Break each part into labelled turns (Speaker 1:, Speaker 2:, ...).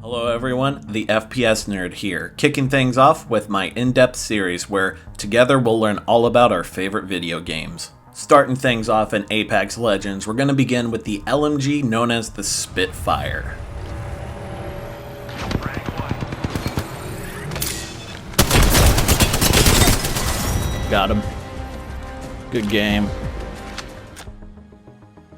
Speaker 1: Hello everyone, the FPS Nerd here, kicking things off with my in-depth series where together we'll learn all about our favorite video games. Starting things off in Apex Legends, we're going to begin with the LMG known as the Spitfire. Got him. Good game.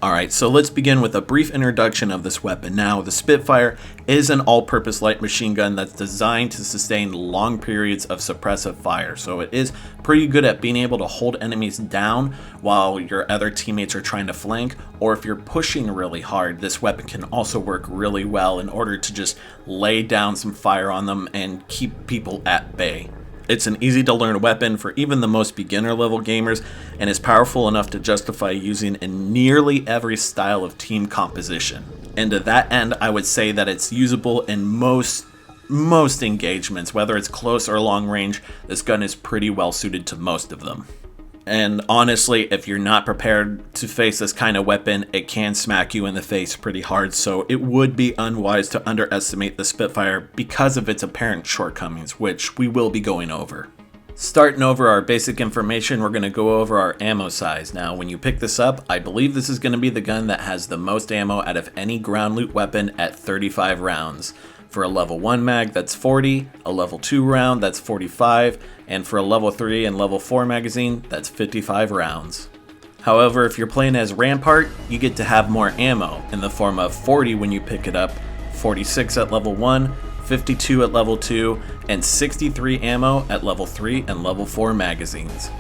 Speaker 1: Alright, so let's begin with a brief introduction of this weapon. Now, the Spitfire is an all-purpose light machine gun that's designed to sustain long periods of suppressive fire, so it is pretty good at being able to hold enemies down while your other teammates are trying to flank, or if you're pushing really hard, this weapon can also work really well in order to just lay down some fire on them and keep people at bay. It's an easy to learn weapon for even the most beginner level gamers and is powerful enough to justify using in nearly every style of team composition. And to that end, I would say that it's usable in most engagements, whether it's close or long range. This gun is pretty well suited to most of them. And honestly, if you're not prepared to face this kind of weapon, it can smack you in the face pretty hard, so it would be unwise to underestimate the Spitfire because of its apparent shortcomings, which we will be going over. Starting over our basic information, we're going to go over our ammo size. Now, when you pick this up, I believe this is going to be the gun that has the most ammo out of any ground loot weapon at 35 rounds. For a level 1 mag, that's 40, a level 2 round, that's 45, and for a level 3 and level 4 magazine, that's 55 rounds. However, if you're playing as Rampart, you get to have more ammo in the form of 40 when you pick it up, 46 at level 1, 52 at level 2, and 63 ammo at level 3 and level 4 magazines.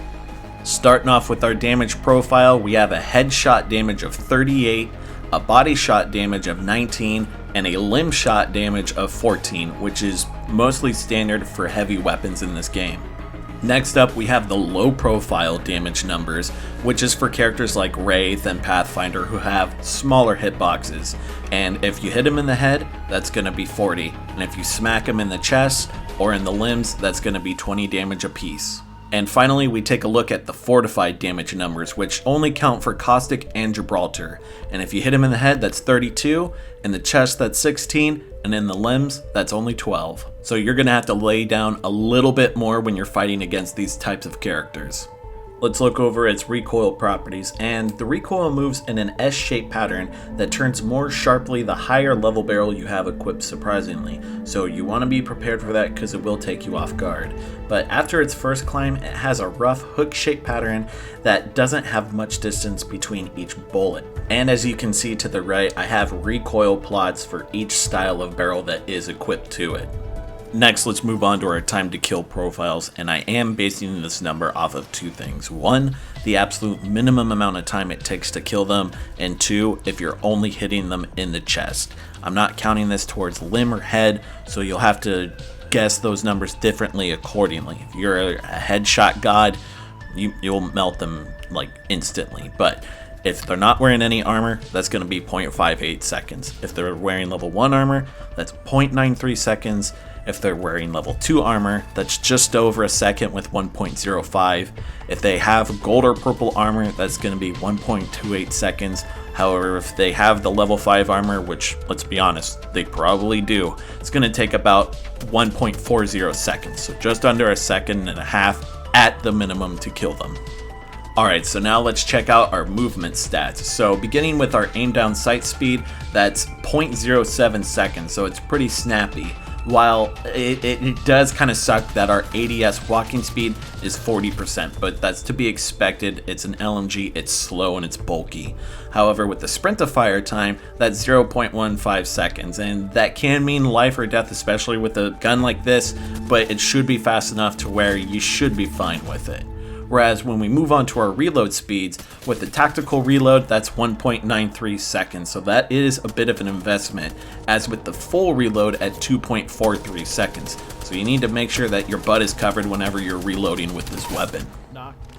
Speaker 1: Starting off with our damage profile, we have a headshot damage of 38, a body shot damage of 19, and a limb shot damage of 14, which is mostly standard for heavy weapons in this game. Next up, we have the low profile damage numbers, which is for characters like Wraith and Pathfinder who have smaller hitboxes. And if you hit him in the head, that's going to be 40, and if you smack him in the chest or in the limbs, that's going to be 20 damage apiece. And finally, we take a look at the fortified damage numbers, which only count for Caustic and Gibraltar. And if you hit him in the head, that's 32, in the chest, that's 16, and in the limbs, that's only 12. So you're going to have to lay down a little bit more when you're fighting against these types of characters. Let's look over its recoil properties, and the recoil moves in an S-shaped pattern that turns more sharply the higher level barrel you have equipped, surprisingly, so you want to be prepared for that because it will take you off guard. But after its first climb, it has a rough hook-shaped pattern that doesn't have much distance between each bullet. And as you can see to the right, I have recoil plots for each style of barrel that is equipped to it. Next, let's move on to our time to kill profiles, and I am basing this number off of two things. One, the absolute minimum amount of time it takes to kill them, and two, if you're only hitting them in the chest. I'm not counting this towards limb or head, so you'll have to guess those numbers differently accordingly. If you're a headshot god, you'll melt them like instantly, but if they're not wearing any armor, that's going to be 0.58 seconds. If they're wearing level 1 armor, that's 0.93 seconds. If they're wearing level 2 armor, that's just over a second with 1.05. If they have gold or purple armor, that's going to be 1.28 seconds. However, if they have the level 5 armor, which, let's be honest, they probably do, it's going to take about 1.40 seconds. So just under a second and a half at the minimum to kill them. Alright, so now let's check out our movement stats. So beginning with our aim down sight speed, that's 0.07 seconds, so it's pretty snappy. While it does kind of suck that our ADS walking speed is 40%, but that's to be expected. It's an LMG, it's slow and it's bulky. However, with the sprint to fire time, that's 0.15 seconds, and that can mean life or death, especially with a gun like this, but it should be fast enough to where you should be fine with it. Whereas when we move on to our reload speeds, with the tactical reload, that's 1.93 seconds, so that is a bit of an investment, as with the full reload at 2.43 seconds. So you need to make sure that your butt is covered whenever you're reloading with this weapon.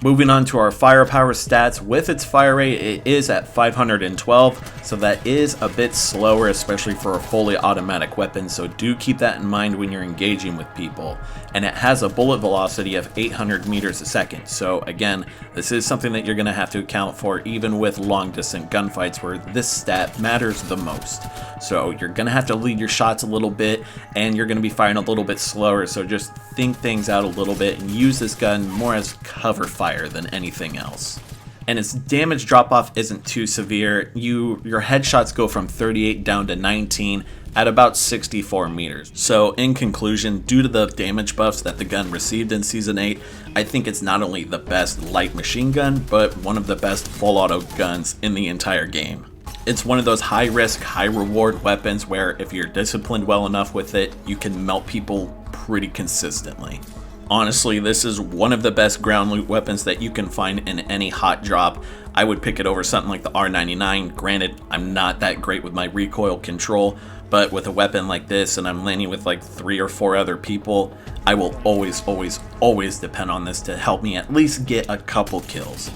Speaker 1: Moving on to our firepower stats, with its fire rate, it is at 512, so that is a bit slower, especially for a fully automatic weapon, so do keep that in mind when you're engaging with people. And it has a bullet velocity of 800 meters a second, so again, this is something that you're going to have to account for even with long distance gunfights where this stat matters the most. So you're going to have to lead your shots a little bit, and you're going to be firing a little bit slower, so just think things out a little bit and use this gun more as cover fire than anything else. And its damage drop off isn't too severe. Your headshots go from 38 down to 19 at about 64 meters. So in conclusion, due to the damage buffs that the gun received in Season 8, I think it's not only the best light machine gun, but one of the best full auto guns in the entire game. It's one of those high risk, high reward weapons where if you're disciplined well enough with it, you can melt people pretty consistently. Honestly, this is one of the best ground loot weapons that you can find in any hot drop. I would pick it over something like the R99. Granted, I'm not that great with my recoil control, but with a weapon like this and I'm landing with like 3 or 4 other people, I will always depend on this to help me at least get a couple kills.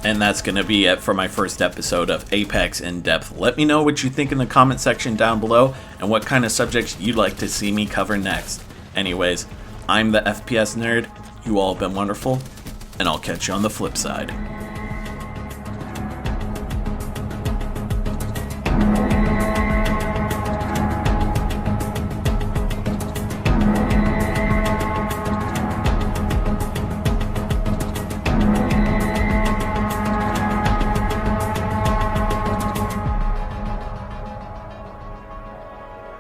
Speaker 1: And that's going to be it for my first episode of Apex In Depth. Let me know what you think in the comment section down below and what kind of subjects you'd like to see me cover next. Anyways, I'm the FPS nerd, you all have been wonderful, and I'll catch you on the flip side.